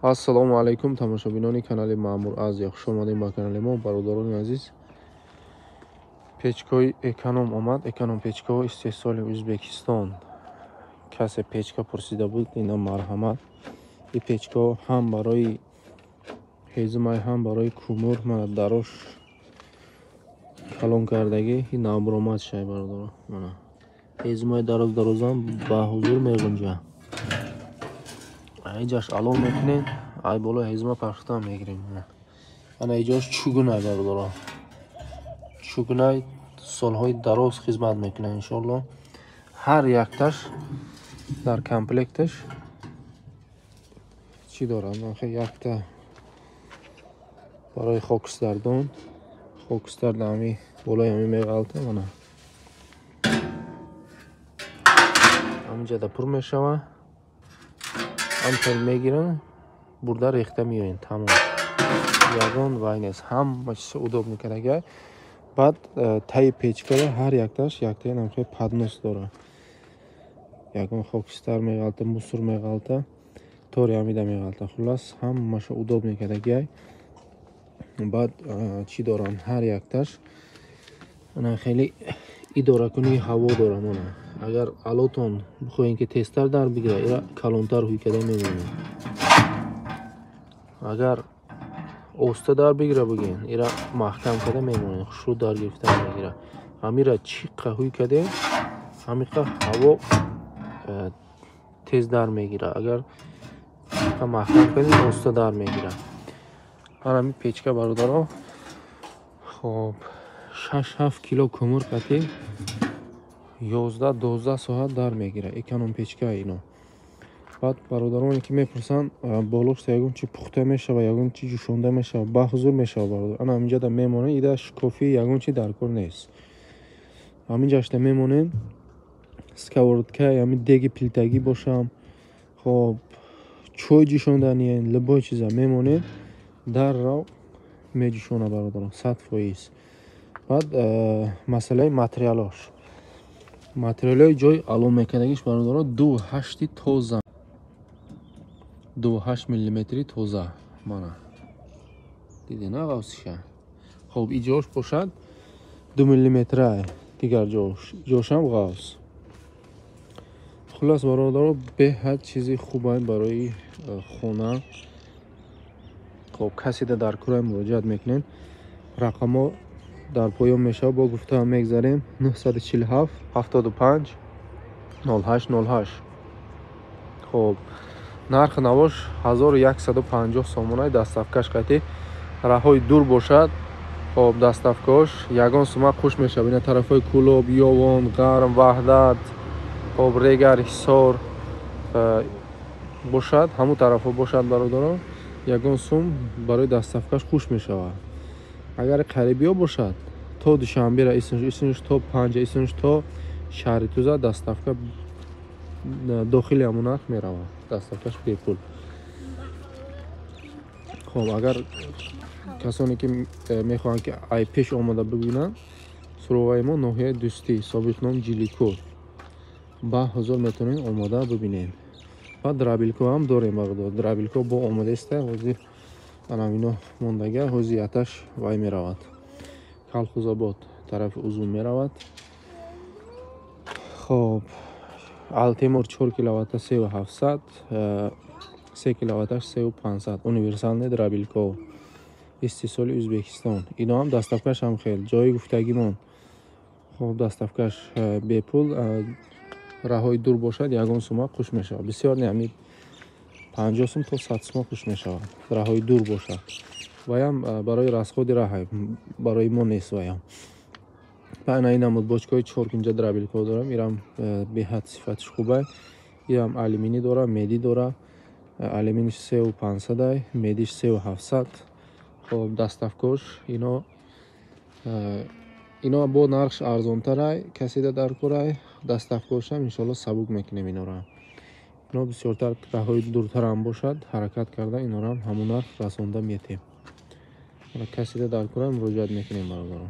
ассалому алайкум тамошобинони канали Маъмур аз хуш омадем ба канали мо. Бародарони азиз, печкаи эконом омад. Эконом печка истеҳсоли Ӯзбекистон. Касе печка пурсида буд, ина марҳамат. И печка ҳам барои ҳезмай, ҳам барои кӯмур мана дарош калон кардагӣ. И навбуромад шай бародаро, мана ҳезмай дарозам ба ҳузур меғунҷа. Айҷаш алон мекунем, ай боло ҳезма пахта мегирем. Ана иҷош чугунай бародаро. Чугунай солҳои дароз хизмат мекунад иншоалло. Ҳар якташ дар комплекташ чӣ дорад? Якта барои хокистардон, хокистар дами болои ҳами меғалта, мана ҳаминҷада пур мешава. Амтал мегиран, бурда рехта миёин, тамом. Ягон вай нест, ҳама чиз удобно карда. Баъд таи печкаро ҳар якташ яктаи намхе паднос дора. Ягон хокистар меғалта, мусор меғалта, тори ҳамида меғалта. Хулас ҳамаша удобно карда. Баъд чӣ дорам? Ҳар якташ ана хеле идоракунии ҳаво дора. Мана агар алотон бихоҳем ки тезтар дар бигира, ира калонтар ҳуй када мемонем. Агар оста дар бигира бугем, ира маҳкам када мемонем, хушрӯ дар гирифта мегира. Ҳамира чиққа ҳуй каде, ҳамиқа ҳаво тез дар мегира. Агар чиққа маҳкам кадем, оста дар мегира. Ҳами печка бародаро, хоб 6-7 кило кӯмур қатӣ 11-12 соат дар мегира. Эконом печка ино. Баъд бародароне ки мепурсанд болош ягон чи пухта мешава, ягон чи ҷӯшонда мешава, ба ҳузур мешава бародар. Ана ҳаминҷада мемонем, ида шкофи ягон чи дар кор нест. Ҳаминҷашта мемонем, сковородка, ҳами деги плитагӣ бошам, хоб чой ҷӯшондани, любой чиза мемонем, даррав меҷӯшона бародаро 100%. Баъд масъалаи материалош. Материалои ҷой алон мекардагиш бародаро 2.8 тоза. 2.8 миллиметри тоза. Мана дидена ғавсиша. Хоб иҷош бошад 2 миллиметрай, дигар ҷошам ғавс. Хулас бародаро беҳад чизи хубай барои хона. Хоб касида дар курай муроҷиат мекунем. Рақамо дар поён мешава, бо гуфтаам мегзарем 947 75 0808. хоб нархи навош 1150 сомонай. Дастафкаш қайти раҳои дур бошад, хоб дастафкаш ягон сума хуш мешава. Ина тарафҳои Кӯлоб, Ёвон, Гарм, Ваҳдат, хоб Регар, Ҳисор бошад, ҳамун тарафҳо бошад бародаро, ягон сум барои дастафкаш хуш мешава. Агар қарибиё бошад, то Душанбера исинш то Панҷа, исинш то шаҳри Тӯза дастафка дохили ҳамун нарх мерава. Дастафкаш бепул. хоб агар касоне ки мехоҳанд ки ай пеш омада бибинанд, суроғаи мо ноҳияи Дӯстӣ, собиқном Ҷиликӯ ба ҳузур метавонем омада бибинем. Баъд драбилко ҳам дорем бародаро. Драбилко бо омадеста, ҳозир анамино мондага, ҳози аташ вай меравад. Калхозобод тарафи узун меравад. хоб Алтемур 4 киловатта 3700, 3 киловатташ 3500. Универсалне драбилко истеҳсоли Ӯзбекистон. Ино ҳам дастафкаш ҳам хел ҷои гуфтагимон. хоб дастафкаш бепул, раҳои дур бошад, ягон сума хуш мешава. Бисёр не, ҳами 50 сум то 100 сума хуш мешава. Раҳои дур бошад. Ваям барои расходи раҳай, барои мо нест ваям. Баъна инамуд бочкаи 4 инҷа драбилко дорам. Ирам беҳад сифатиш хубай. Ирам алюминий дора, меди дора. Алюминиш 3500, медиш 3700. хоб дастафкош ино бо нархш арзонтарай, касида дар курай. Дастафкошам иншоалло сабук мекунем инора. Ино бисёртар раҳои дуртар ҳам бошад, ҳаракат карда инорам ҳамун нарх расонда метем. Касида дар курай муроҷиат мекунем бародаро.